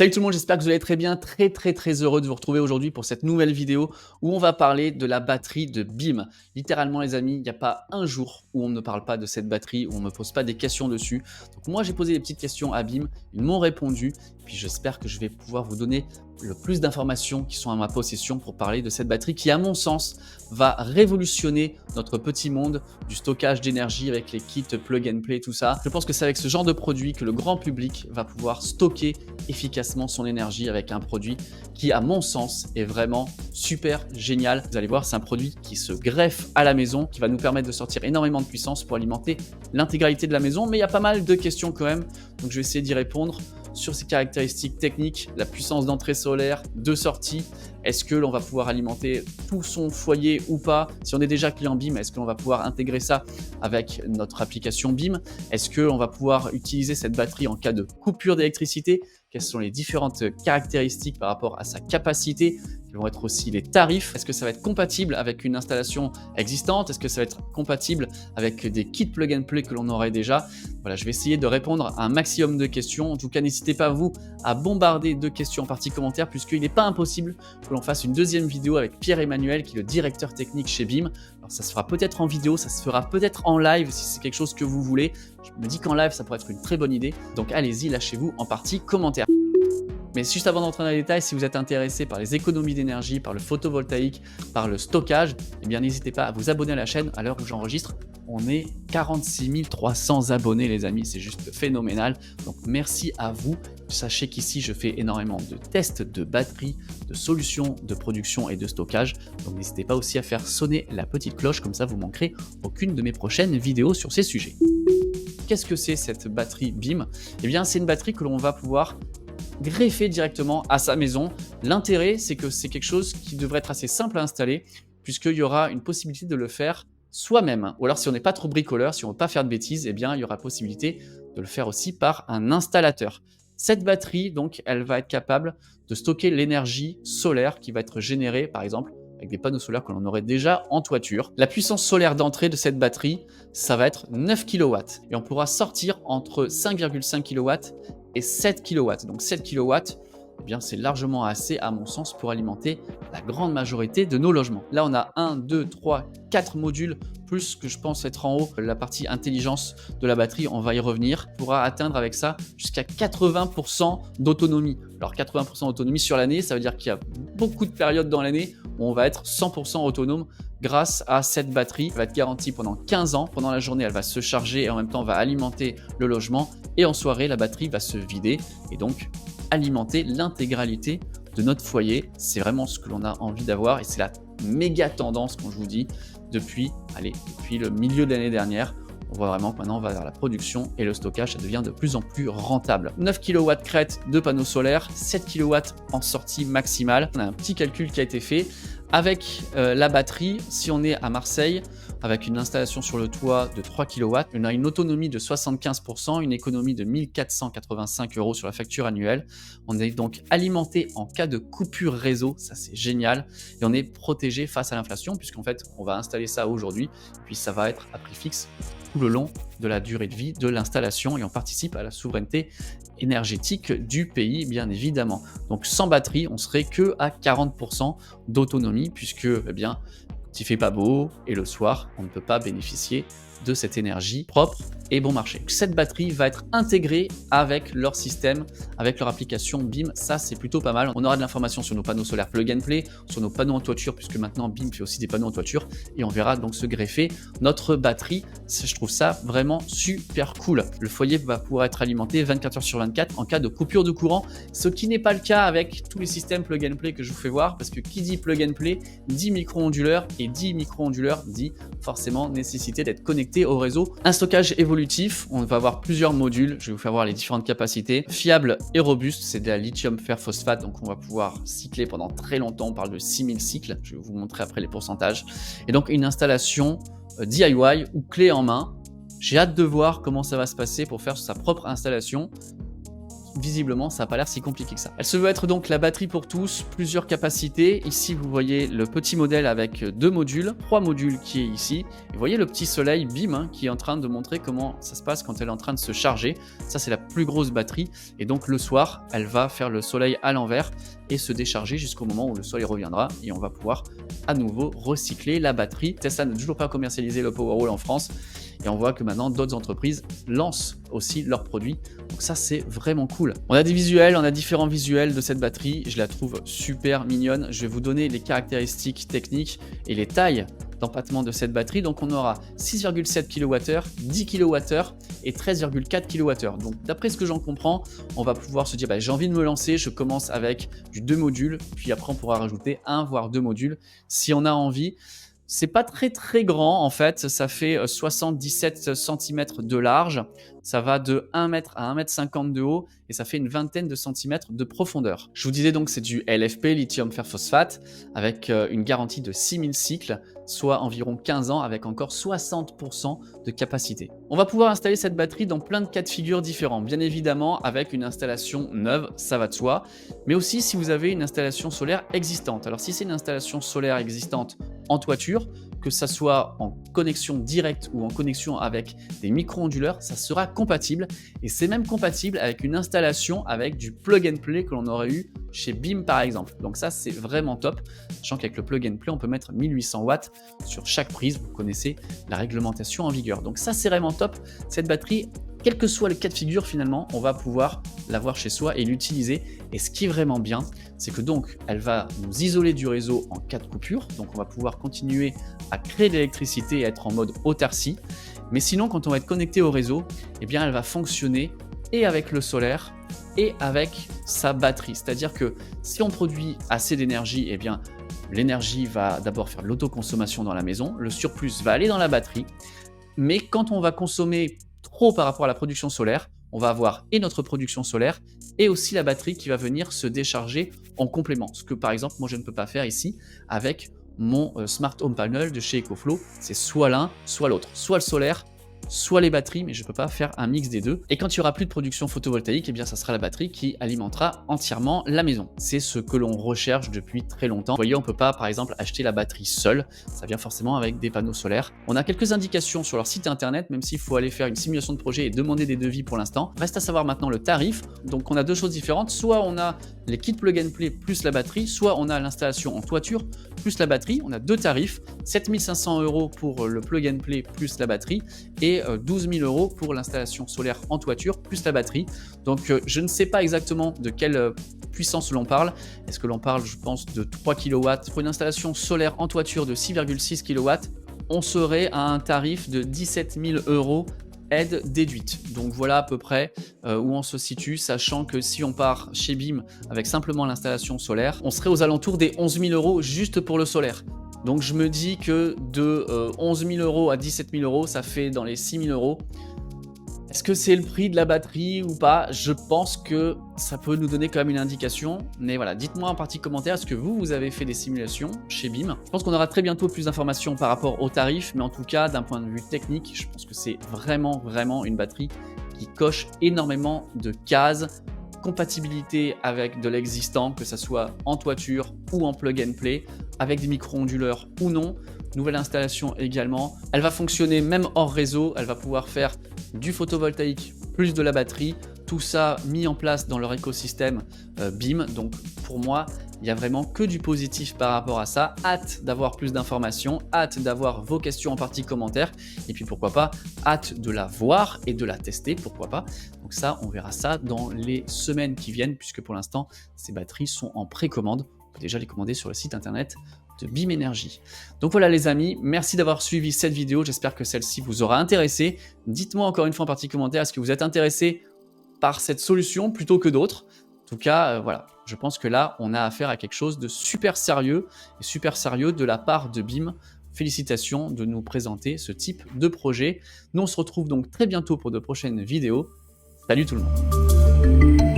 Salut tout le monde, j'espère que vous allez très bien, très heureux de vous retrouver aujourd'hui pour cette nouvelle vidéo où on va parler de la batterie de BIM. Littéralement les amis, il n'y a pas un jour où on ne parle pas de cette batterie, où on ne me pose pas des questions dessus. Donc moi j'ai posé des petites questions à BIM, ils m'ont répondu, puis j'espère que je vais pouvoir vous donner le plus d'informations qui sont à ma possession pour parler de cette batterie qui à mon sens va révolutionner notre petit monde du stockage d'énergie avec les kits plug and play, tout ça. Je pense que c'est avec ce genre de produit que le grand public va pouvoir stocker efficacement son énergie avec un produit qui à mon sens est vraiment super génial. Vous allez voir, c'est un produit qui se greffe à la maison, qui va nous permettre de sortir énormément de puissance pour alimenter l'intégralité de la maison, mais il y a pas mal de questions quand même, donc je vais essayer d'y répondre sur ses caractéristiques techniques, la puissance d'entrée solaire, de sortie. Est-ce que l'on va pouvoir alimenter tout son foyer ou pas? Si on est déjà client BIM, est-ce que l'on va pouvoir intégrer ça avec notre application BIM? Est-ce que l'on va pouvoir utiliser cette batterie en cas de coupure d'électricité? Quelles sont les différentes caractéristiques par rapport à sa capacité? Quels vont être aussi les tarifs? Est-ce que ça va être compatible avec une installation existante? Est-ce que ça va être compatible avec des kits plug and play que l'on aurait déjà? Voilà, je vais essayer de répondre à un maximum de questions. En tout cas, n'hésitez pas vous à bombarder de questions en partie commentaire puisqu'il n'est pas impossible que l'on fasse une deuxième vidéo avec Pierre-Emmanuel qui est le directeur technique chez BIM. Alors ça se fera peut-être en vidéo, ça se fera peut-être en live si c'est quelque chose que vous voulez. Je me dis qu'en live, ça pourrait être une très bonne idée. Donc allez-y, lâchez-vous en partie commentaire. Mais juste avant d'entrer dans les détails, si vous êtes intéressé par les économies d'énergie, par le photovoltaïque, par le stockage, eh bien n'hésitez pas à vous abonner à la chaîne. À l'heure où j'enregistre, on est 46 300 abonnés les amis, c'est juste phénoménal. Donc merci à vous. Sachez qu'ici je fais énormément de tests de batterie, de solutions de production et de stockage. Donc n'hésitez pas aussi à faire sonner la petite cloche, comme ça vous manquerez aucune de mes prochaines vidéos sur ces sujets. Qu'est-ce que c'est cette batterie BIM? Eh bien c'est une batterie que l'on va pouvoir greffer directement à sa maison. L'intérêt, c'est que c'est quelque chose qui devrait être assez simple à installer puisqu'il y aura une possibilité de le faire soi-même. Ou alors si on n'est pas trop bricoleur, si on ne veut pas faire de bêtises, eh bien il y aura possibilité de le faire aussi par un installateur. Cette batterie, donc, elle va être capable de stocker l'énergie solaire qui va être générée, par exemple, avec des panneaux solaires que l'on aurait déjà en toiture. La puissance solaire d'entrée de cette batterie, ça va être 9 kW. Et on pourra sortir entre 5,5 kW et 7 kW. Donc 7 kW, eh bien c'est largement assez à mon sens pour alimenter la grande majorité de nos logements. Là on a 1, 2, 3, 4 modules, plus que je pense être en haut, la partie intelligence de la batterie, on va y revenir, on pourra atteindre avec ça jusqu'à 80% d'autonomie. Alors 80% d'autonomie sur l'année, ça veut dire qu'il y a beaucoup de périodes dans l'année où on va être 100% autonome grâce à cette batterie. Elle va être garantie pendant 15 ans. Pendant la journée, elle va se charger et en même temps va alimenter le logement. Et en soirée, la batterie va se vider et donc alimenter l'intégralité de notre foyer. C'est vraiment ce que l'on a envie d'avoir et c'est la méga tendance, comme je vous dis, depuis le milieu de l'année dernière. On voit vraiment que maintenant on va vers la production et le stockage, ça devient de plus en plus rentable. 9 kW crête de panneaux solaires, 7 kW en sortie maximale. On a un petit calcul qui a été fait. Avec la batterie, si on est à Marseille, avec une installation sur le toit de 3 kW, on a une autonomie de 75%, une économie de 1 485 € sur la facture annuelle. On est donc alimenté en cas de coupure réseau, ça c'est génial, et on est protégé face à l'inflation, puisqu'en fait, on va installer ça aujourd'hui, puis ça va être à prix fixe tout le long de la durée de vie de l'installation et on participe à la souveraineté énergétique du pays, bien évidemment. Donc sans batterie, on serait que à 40% d'autonomie puisque, eh bien, quand il fait pas beau et le soir, on ne peut pas bénéficier de cette énergie propre et bon marché. Cette batterie va être intégrée avec leur système, avec leur application BIM. Ça, c'est plutôt pas mal. On aura de l'information sur nos panneaux solaires plug and play, sur nos panneaux en toiture, puisque maintenant BIM fait aussi des panneaux en toiture, et on verra donc se greffer notre batterie. Je trouve ça vraiment super cool. Le foyer va pouvoir être alimenté 24 heures sur 24 en cas de coupure de courant, ce qui n'est pas le cas avec tous les systèmes plug and play que je vous fais voir, parce que qui dit plug and play dit micro-onduleur, et dit micro-onduleur dit forcément nécessité d'être connecté au réseau. Un stockage évolutif, on va avoir plusieurs modules, je vais vous faire voir les différentes capacités. Fiable et robuste, c'est de la lithium fer phosphate, donc on va pouvoir cycler pendant très longtemps, on parle de 6000 cycles, je vais vous montrer après les pourcentages. Et donc une installation DIY ou clé en main. J'ai hâte de voir comment ça va se passer pour faire sa propre installation. visiblement ça n'a pas l'air si compliqué que ça. Elle se veut être donc la batterie pour tous, plusieurs capacités. Ici vous voyez le petit modèle avec 2 modules, 3 modules qui est ici. Et vous voyez le petit soleil BIM hein, qui est en train de montrer comment ça se passe quand elle est en train de se charger. Ça c'est la plus grosse batterie et donc le soir elle va faire le soleil à l'envers et se décharger jusqu'au moment où le soleil reviendra et on va pouvoir à nouveau recycler la batterie. Tesla n'a toujours pas commercialisé le Powerwall en France et on voit que maintenant d'autres entreprises lancent aussi leurs produits. Donc ça c'est vraiment cool. On a des visuels, on a différents visuels de cette batterie. Je la trouve super mignonne. Je vais vous donner les caractéristiques techniques et les tailles d'empattement de cette batterie. Donc on aura 6,7 kWh, 10 kWh et 13,4 kWh. Donc d'après ce que j'en comprends, on va pouvoir se dire bah, j'ai envie de me lancer, je commence avec du 2 modules, puis après on pourra rajouter 1 voire 2 modules si on a envie. C'est pas très grand en fait, ça fait 77 cm de large, ça va de 1 m à 1,50 m de haut et ça fait une vingtaine de centimètres de profondeur. Je vous disais donc c'est du LFP, lithium fer phosphate, avec une garantie de 6000 cycles, soit environ 15 ans avec encore 60% de capacité. On va pouvoir installer cette batterie dans plein de cas de figure différents, bien évidemment avec une installation neuve, ça va de soi, mais aussi si vous avez une installation solaire existante. Alors si c'est une installation solaire existante en toiture, que ça soit en connexion directe ou en connexion avec des micro-onduleurs, ça sera compatible et c'est même compatible avec une installation avec du plug and play que l'on aurait eu chez BIM par exemple. Donc ça c'est vraiment top, sachant qu'avec le plug and play on peut mettre 1800 watts sur chaque prise, vous connaissez la réglementation en vigueur. Donc ça c'est vraiment top, cette batterie, quel que soit le cas de figure finalement, on va pouvoir l'avoir chez soi et l'utiliser. Et ce qui est vraiment bien, c'est que donc elle va nous isoler du réseau en cas de coupure, donc on va pouvoir continuer à créer de l'électricité et être en mode autarcie. Mais sinon, quand on va être connecté au réseau, eh bien elle va fonctionner et avec le solaire et avec sa batterie. C'est-à-dire que si on produit assez d'énergie, eh bien l'énergie va d'abord faire de l'autoconsommation dans la maison, le surplus va aller dans la batterie. Mais quand on va consommer trop par rapport à la production solaire, on va avoir et notre production solaire et aussi la batterie qui va venir se décharger en complément. Ce que par exemple, moi je ne peux pas faire ici avec mon Smart Home Panel de chez EcoFlow. C'est soit l'un, soit l'autre. Soit le solaire, soit les batteries, mais je ne peux pas faire un mix des deux. Et quand il n'y aura plus de production photovoltaïque, eh bien ça sera la batterie qui alimentera entièrement la maison. C'est ce que l'on recherche depuis très longtemps. Vous voyez, on ne peut pas par exemple acheter la batterie seule, ça vient forcément avec des panneaux solaires. On a quelques indications sur leur site internet, même s'il faut aller faire une simulation de projet et demander des devis pour l'instant. Reste à savoir maintenant le tarif. Donc on a deux choses différentes, soit on a les kits plug and play plus la batterie, soit on a l'installation en toiture plus la batterie. On a deux tarifs, 7 500 € pour le plug and play plus la batterie et 12 000 € pour l'installation solaire en toiture plus la batterie. Donc je ne sais pas exactement de quelle puissance l'on parle. Est-ce que l'on parle, je pense, de 3 kW pour une installation solaire en toiture de 6,6 kW? On serait à un tarif de 17 000 € aide déduite. Donc voilà à peu près où on se situe, sachant que si on part chez BIM avec simplement l'installation solaire, on serait aux alentours des 11 000 € juste pour le solaire. Donc je me dis que de 11 000 € à 17 000 €, ça fait dans les 6 000 €. Est-ce que c'est le prix de la batterie ou pas? Je pense que ça peut nous donner quand même une indication. Mais voilà, dites-moi en partie commentaire, est-ce que vous avez fait des simulations chez BIM? Je pense qu'on aura très bientôt plus d'informations par rapport aux tarifs, mais en tout cas, d'un point de vue technique, je pense que c'est vraiment une batterie qui coche énormément de cases. Compatibilité avec de l'existant, que ce soit en toiture ou en plug and play, avec des micro-onduleurs ou non. Nouvelle installation également. Elle va fonctionner même hors réseau, elle va pouvoir faire du photovoltaïque plus de la batterie, tout ça mis en place dans leur écosystème BIM. Donc pour moi, il n'y a vraiment que du positif par rapport à ça. Hâte d'avoir plus d'informations, hâte d'avoir vos questions en partie commentaires et puis pourquoi pas, hâte de la voir et de la tester, pourquoi pas. Donc ça, on verra ça dans les semaines qui viennent puisque pour l'instant, ces batteries sont en précommande. On peut déjà les commander sur le site internet de BIM Énergie. Donc voilà les amis, merci d'avoir suivi cette vidéo, j'espère que celle-ci vous aura intéressé. Dites-moi encore une fois en partie commentaire, est-ce que vous êtes intéressé par cette solution plutôt que d'autres? En tout cas, voilà, je pense que là, on a affaire à quelque chose de super sérieux et super sérieux de la part de BIM. Félicitations de nous présenter ce type de projet. Nous, on se retrouve donc très bientôt pour de prochaines vidéos. Salut tout le monde!